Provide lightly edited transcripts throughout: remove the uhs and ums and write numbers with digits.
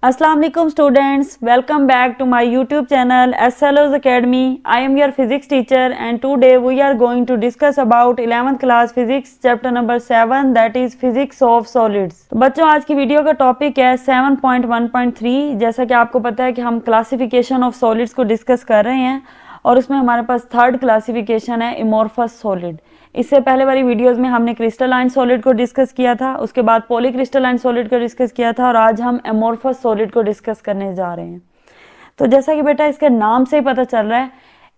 Assalamu alaikum students, welcome back to my YouTube channel SLO's Academy. I am your physics teacher and today we are going to discuss about 11th class physics chapter number 7 that is physics of solids. तो बच्चों आज की video का topic है 7.1.3। जैसा कि आपको पता है कि हम क्लासिफिकेशन ऑफ सॉलिड्स को डिस्कस कर रहे हैं और उसमें हमारे पास थर्ड क्लासिफिकेशन है इमोर्फस सॉलिड। इससे पहले वाली वीडियोस में हमने क्रिस्टलाइन सॉलिड को डिस्कस किया था, उसके बाद पॉलीक्रिस्टलाइन सॉलिड को डिस्कस किया था और आज हम एमोर्फस सॉलिड को डिस्कस करने जा रहे हैं। तो जैसा कि बेटा इसके नाम से ही पता चल रहा है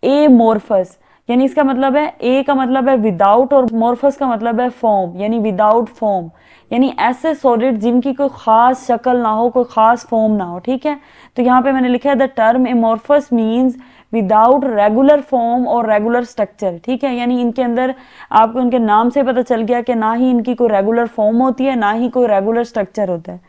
एमोर्फस यानी इसका मतलब है ए का मतलब है विदाउट और मोर्फस का मतलब है फॉर्म यानी विदाउट फॉर्म, यानी ऐसे सॉलिड जिनकी कोई खास शक्ल ना हो, कोई खास फॉर्म ना हो। ठीक है, तो यहाँ पे मैंने लिखा है the term amorphous means without regular form और रेगुलर स्ट्रक्चर। ठीक है, यानी इनके अंदर आपको इनके नाम से पता चल गया कि ना ही इनकी कोई रेगुलर फॉर्म होती है ना ही कोई रेगुलर स्ट्रक्चर होता है।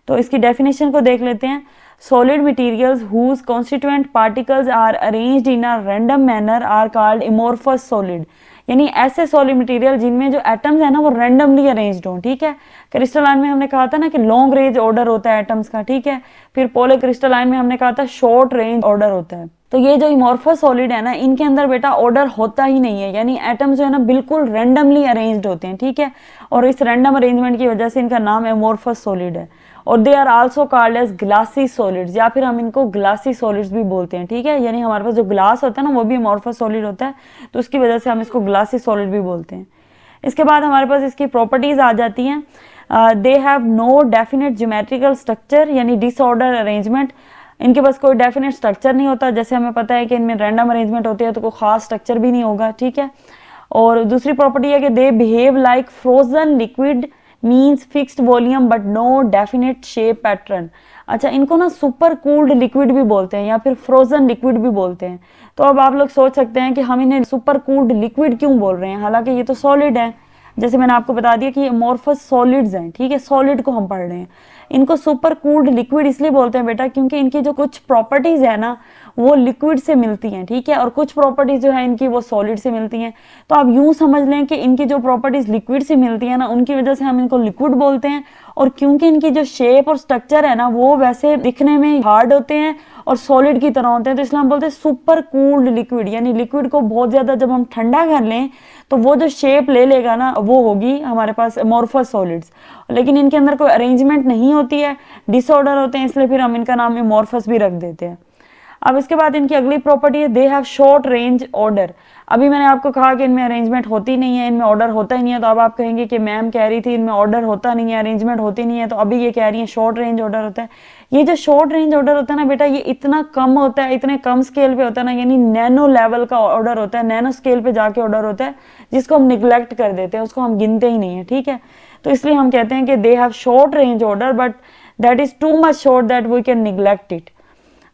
तो इसकी डेफिनेशन को देख लेते हैं। Solid materials whose constituent particles are arranged in a random manner are called amorphous solid। यानी ऐसे सॉलिड मटेरियल जिनमें जो एटम्स है ना वो रैंडमली अरेंज्ड हो। ठीक है, क्रिस्टलाइन में हमने कहा था ना कि लॉन्ग रेंज ऑर्डर होता है एटम्स का। ठीक है, फिर पॉलीक्रिस्टलाइन में हमने कहा था शॉर्ट रेंज ऑर्डर होता है। तो ये जो इमोर्फस सॉलिड है ना इनके अंदर बेटा ऑर्डर होता ही नहीं है, यानी एटम्स जो है ना बिल्कुल रैंडमली अरेंज्ड होते हैं। ठीक है, और इस रैंडम अरेंजमेंट की वजह से इनका नाम एमोर्फस सॉलिड है। और they are also called as glassy solids, या फिर हम इनको ग्लासी सॉलिड्स भी बोलते हैं। ठीक है, यानी हमारे पास जो ग्लास होता है ना वो भी अमोर्फस सॉलिड होता है, तो उसकी वजह से हम इसको ग्लासी सॉलिड भी बोलते हैं। इसके बाद हमारे पास इसकी प्रॉपर्टीज आ जाती हैं। They have no definite geometrical structure यानी डिसऑर्डर अरेंजमेंट, इनके पास कोई डेफिनेट स्ट्रक्चर नहीं होता। जैसे हमें पता है कि इनमें रैंडम अरेंजमेंट होती है तो कोई खास स्ट्रक्चर भी नहीं होगा। ठीक है, और दूसरी प्रॉपर्टी है कि they behave like frozen liquid means fixed volume but no definite shape pattern. अच्छा, इनको ना सुपर कूल्ड लिक्विड भी बोलते हैं या फिर फ्रोजन लिक्विड भी बोलते हैं। तो अब आप लोग सोच सकते हैं कि हम इन्हें सुपर कूल्ड लिक्विड क्यों बोल रहे हैं, हालांकि ये तो सॉलिड है। जैसे मैंने आपको बता दिया कि ये अमोर्फस सॉलिड्स हैं। ठीक है, सॉलिड को हम पढ़ रहे हैं। इनको सुपर कूल्ड लिक्विड इसलिए बोलते हैं बेटा क्योंकि इनकी जो कुछ प्रॉपर्टीज है ना वो लिक्विड से मिलती हैं। ठीक है, और कुछ प्रॉपर्टीज जो है इनकी वो सॉलिड से मिलती हैं। तो आप यूं समझ लें कि इनकी जो प्रॉपर्टीज लिक्विड से मिलती है ना उनकी वजह से हम इनको लिक्विड बोलते हैं। और क्योंकि इनकी जो शेप और स्ट्रक्चर है ना वो वैसे दिखने में हार्ड होते हैं और सॉलिड की तरह होते हैं, तो इसलिए हम बोलते हैं सुपर कूल्ड लिक्विड। यानी लिक्विड को बहुत ज्यादा जब हम ठंडा कर लें तो वो जो शेप ले लेगा ना वो होगी हमारे पास अमोर्फस सॉलिड्स। लेकिन इनके अंदर कोई अरेंजमेंट नहीं होती है, डिसऑर्डर होते हैं, इसलिए फिर हम इनका नाम अमोर्फस भी रख देते हैं। अब इसके बाद इनकी अगली प्रॉपर्टी है दे हैव शॉर्ट रेंज ऑर्डर। अभी मैंने आपको कहा कि इनमें अरेंजमेंट होती नहीं है, इनमें ऑर्डर होता ही नहीं है। तो अब आप कहेंगे कि मैम कह रही थी इनमें ऑर्डर होता नहीं है, अरेंजमेंट होती नहीं है, तो अभी ये कह रही है शॉर्ट रेंज ऑर्डर होता है। ये जो शॉर्ट रेंज ऑर्डर होता है ना बेटा ये इतना कम होता है, इतने कम स्केल पे होता है ना, यानी नैनो लेवल का ऑर्डर होता है, नैनो स्केल पे जाके ऑर्डर होता है जिसको हम निग्लेक्ट कर देते हैं, उसको हम गिनते ही नहीं है। ठीक है, तो इसलिए हम कहते हैं कि they have short range order but that is too much short that we can neglect it.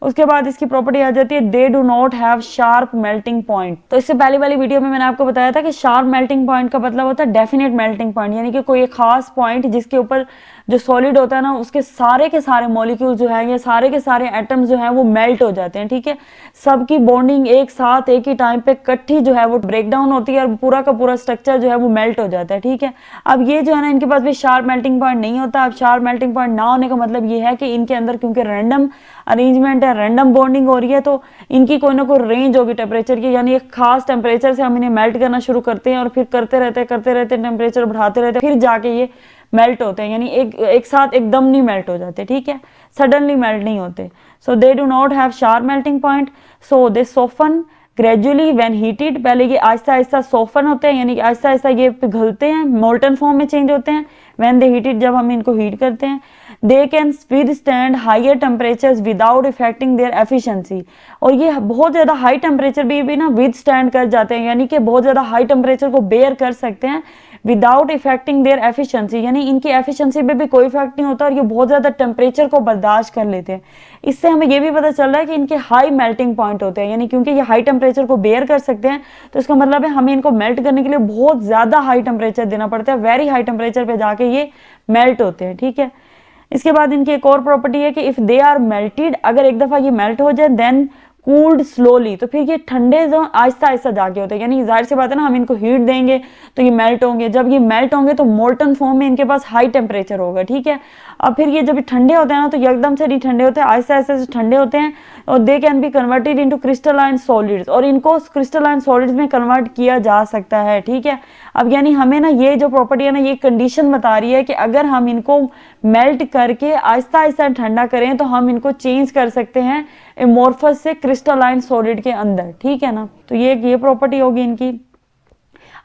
उसके बाद इसकी प्रॉपर्टी आ जाती है they do not have sharp melting point. तो इससे पहले वाली वीडियो में मैंने आपको बताया था कि शार्प मेल्टिंग पॉइंट का मतलब होता है डेफिनेट मेल्टिंग पॉइंट, यानी कि कोई एक खास पॉइंट जिसके ऊपर जो सॉलिड होता है ना उसके सारे के सारे मॉलिक्यूल जो है या सारे के सारे एटम्स जो है वो मेल्ट हो जाते हैं। ठीक है, सबकी बॉन्डिंग एक साथ एक ही टाइम पे इकट्ठी जो है वो ब्रेक डाउन होती है और पूरा का पूरा स्ट्रक्चर जो है वो मेल्ट हो जाता है। ठीक है, अब ये जो है ना इनके पास भी शार्प मेल्टिंग पॉइंट नहीं होता। अब शार्प मेल्टिंग पॉइंट ना होने का मतलब ये है कि इनके अंदर क्योंकि रैंडम अरेंजमेंट है, रैंडम बॉन्डिंग हो रही है, तो इनकी कोई ना कोई रेंज होगी टेम्परेचर की, यानी एक खास टेम्परेचर से हम इन्हें मेल्ट करना शुरू करते हैं और फिर करते रहते टेम्परेचर बढ़ाते रहते फिर जाके ये मेल्ट होते हैं, यानी एक साथ एकदम नहीं मेल्ट हो जाते। ठीक है, सडनली मेल्ट नहीं होते। So they do not have sharp melting point, so they soften gradually when heated. पहले ये आहिस्ता आहिस्ता सोफन होते हैं यानी कि आहिस्ता आहिस्ता ये पिघलते हैं, मोल्टन फॉर्म में चेंज होते हैं। व्हेन दे हीटेड, जब हम इनको हीट करते हैं। They can withstand higher temperatures without affecting their efficiency. और ये बहुत ज्यादा हाई टेम्परेचर भी ना विदस्टैंड कर जाते हैं, यानी कि बहुत ज्यादा हाई टेम्परेचर को बेयर कर सकते हैं विदाउट इफेक्टिंग देयर एफिशिएंसी, यानी इनकी एफिशिएंसी पे भी कोई इफेक्ट नहीं होता और ये बहुत ज्यादा टेम्परेचर को बर्दाश्त कर लेते हैं। इससे हमें ये भी पता चल रहा है कि इनके हाई मेल्टिंग पॉइंट होते हैं, यानी क्योंकि ये हाई टेम्परेचर को बेयर कर सकते हैं तो इसका मतलब है हमें इनको मेल्ट करने के लिए बहुत ज्यादा हाई टेम्परेचर देना पड़ता है, वेरी हाई टेम्परेचर पे जाके ये मेल्ट होते हैं। ठीक है, इसके बाद इनकी एक और प्रॉपर्टी है कि इफ दे आर मेल्टेड, अगर एक दफा ये मेल्ट हो जाए देन कूल्ड स्लोली, तो फिर ये ठंडे जो आहिस्ता आहिस्ता जाके होते हैं, यानी जाहिर सी बात है ना, हम इनको हीट देंगे तो ये मेल्ट होंगे, जब ये मेल्ट होंगे तो मोल्टन फॉर्म में इनके पास हाई टेम्परेचर होगा, ठीक है। अब फिर ये जब ठंडे होते हैं ना तो ये एकदम से नहीं ठंडे होते हैं, आहिस्ता आहिस्ता से ठंडे होते हैं, और they can be converted into crystalline solids, और इनको क्रिस्टलाइन सॉलिड्स में कन्वर्ट किया जा सकता है, ठीक है। अब यानी हमें ना ये जो प्रॉपर्टी है ना, ये कंडीशन बता रही है कि अगर हम इनको मेल्ट करके आहिस्ता आहिस्ता ठंडा करें तो हम इनको चेंज कर सकते हैं एमोर्फस से क्रिस्टलाइन सॉलिड के अंदर, ठीक है ना। तो ये प्रॉपर्टी होगी इनकी।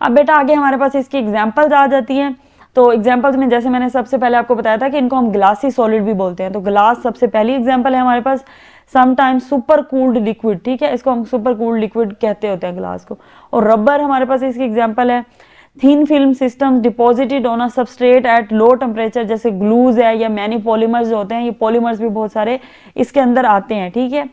अब बेटा आगे हमारे पास इसकी एग्जांपल्स आ जाती हैं। तो एग्जांपल्स में जैसे मैंने सबसे पहले आपको बताया था कि इनको हम ग्लासी सॉलिड भी बोलते हैं, तो ग्लास सबसे पहली एग्जांपल है हमारे पास। समटाइम्स सुपर कूल्ड लिक्विड, ठीक है, इसको हम सुपर कूल्ड लिक्विड कहते होते हैं ग्लास को। और रबर हमारे पास इसकी एग्जांपल है। Thin film system deposited on a substrate at low temperature, जैसे ग्लूज है या मैनी पॉलीमर्स जो होते हैं, ये पॉलीमर्स भी बहुत सारे इसके अंदर आते हैं, ठीक है।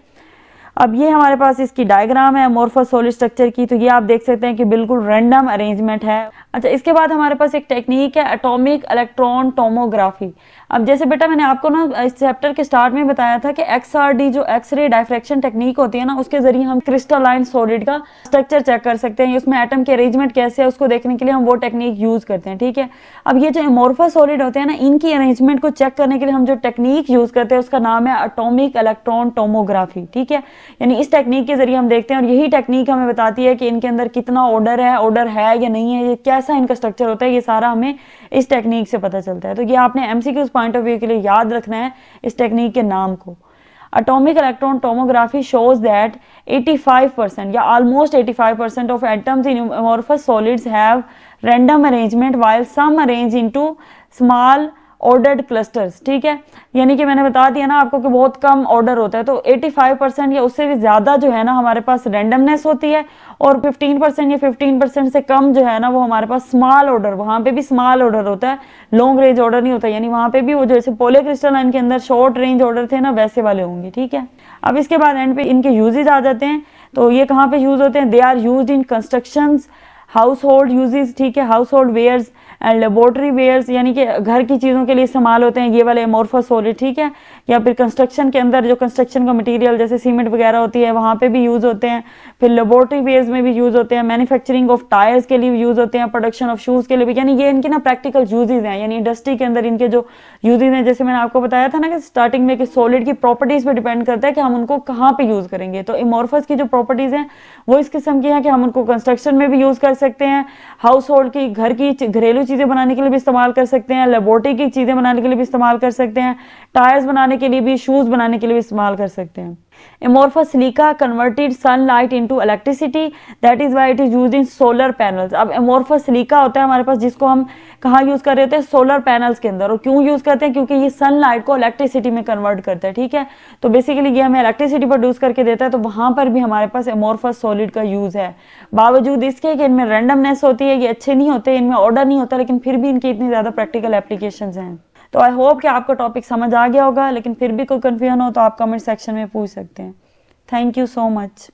अब ये हमारे पास इसकी डायग्राम है अमोर्फस सॉलिड स्ट्रक्चर की, तो ये आप देख सकते हैं कि बिल्कुल रैंडम अरेंजमेंट है। अच्छा, इसके बाद हमारे पास एक टेक्निक है एटॉमिक इलेक्ट्रॉन टोमोग्राफी। अब जैसे बेटा मैंने आपको ना इस चैप्टर के स्टार्ट में बताया था कि XRD जो एक्सरे डायफ्रैक्शन टेक्निक होती है ना, उसके जरिए हम क्रिस्टलाइन सॉलिड का स्ट्रक्चर चेक कर सकते हैं, उसमें एटम के अरेंजमेंट कैसे है उसको देखने के लिए हम वो टेक्निक यूज करते हैं, ठीक है। अब ये जो अमोर्फस सॉलिड होते हैं ना, इनकी अरेंजमेंट को चेक करने के लिए हम जो टेक्निक यूज करते हैं उसका नाम है एटॉमिक इलेक्ट्रॉन टोमोग्राफी, ठीक है। यानी इस टेक्निक के जरिए हम देखते हैं, और यही टेक्निक हमें बताती है कि इनके अंदर कितना ऑर्डर है या नहीं है, ये कैसा इनका स्ट्रक्चर होता है, ये सारा हमें इस टेक्निक से पता चलता है। तो ये आपने एमसीक्यूज पॉइंट ऑफ व्यू के लिए याद रखना है इस टेक्निक के नाम को। Atomic electron tomography shows that 85% या almost 85% of atoms in amorphous solids have random arrangement while some arrange into small ordered clusters, ठीक है। यानी कि मैंने बता दिया ना आपको कि बहुत कम ऑर्डर होता है, तो 85% या उससे भी ज्यादा जो है ना हमारे पास रैंडमनेस होती है, और 15% या 15% से कम जो है ना वो हमारे पास स्मॉल ऑर्डर, वहां पे भी स्मॉल ऑर्डर होता है, लॉन्ग रेंज ऑर्डर नहीं होता, यानी वहां पे भी वो जैसे पॉलीक्रिस्टलाइन के अंदर शॉर्ट रेंज ऑर्डर थे ना वैसे वाले होंगे, ठीक है। अब इसके बाद एंड पे इनके यूजेज आ जाते हैं। तो ये कहाँ पे यूज होते हैं? They are used in constructions, household uses, ठीक है, household wares and laboratory wares, यानी कि घर की चीज़ों के लिए इस्तेमाल होते हैं ये वाले अमोर्फस सॉलिड, ठीक है। या फिर कंस्ट्रक्शन के अंदर जो कंस्ट्रक्शन का मटेरियल जैसे सीमेंट वगैरह होती है वहाँ पे भी यूज़ होते हैं। फिर लेबोरेटरी वेयर्स में भी यूज़ होते हैं, मैन्युफैक्चरिंग ऑफ टायर्स के लिए भी यूज़ होते हैं, प्रोडक्शन ऑफ शूज़ के लिए भी, यानी ये इनके ना प्रैक्टिकल यूजेज हैं, यानी इंडस्ट्री के अंदर इनके जो यूजेज हैं। जैसे मैंने आपको बताया था ना कि स्टार्टिंग में कि सॉलिड की प्रॉपर्टीज़ पर डिपेंड करता है कि हम उनको कहाँ पर यूज़ करेंगे। तो अमोर्फस की जो प्रॉपर्टीज़ हैं वो इस किस्म की हैं कि हम उनको कंस्ट्रक्शन में भी यूज़ कर सकते हैं, हाउस होल्ड की घर की घरेलू चीज़ें बनाने के लिए भी इस्तेमाल कर सकते हैं, लेबोरेटरी की चीज़ें बनाने के लिए भी इस्तेमाल कर सकते हैं, टायर्स बनाने के लिए भी, शूज़ बनाने के लिए भी इस्तेमाल कर सकते हैं। Amorphous silica converted sunlight into electricity, that is why it is used in solar panels। अब amorphous silica होता है हमारे पास जिसको हम कहाँ यूज कर रहे होते हैं? सोलर पैनल्स के अंदर। और क्यों यूज करते हैं? क्योंकि ये सनलाइट को इलेक्ट्रिसिटी में कन्वर्ट करता है, ठीक है। तो बेसिकली ये हमें इलेक्ट्रिसिटी प्रोड्यूस करके देता है, तो वहां पर भी हमारे पास amorphous सॉलिड का यूज है। बावजूद इसके कि इनमें रैंडमनेस होती है, ये अच्छे नहीं होते, इनमें ऑर्डर नहीं होता, लेकिन फिर भी इनकी इतनी ज्यादा प्रैक्टिकल एप्लीकेशंस हैं। तो आई होप कि आपको टॉपिक समझ आ गया होगा, लेकिन फिर भी कोई कंफ्यूजन हो तो आप कमेंट सेक्शन में पूछ सकते हैं। Thank you so much.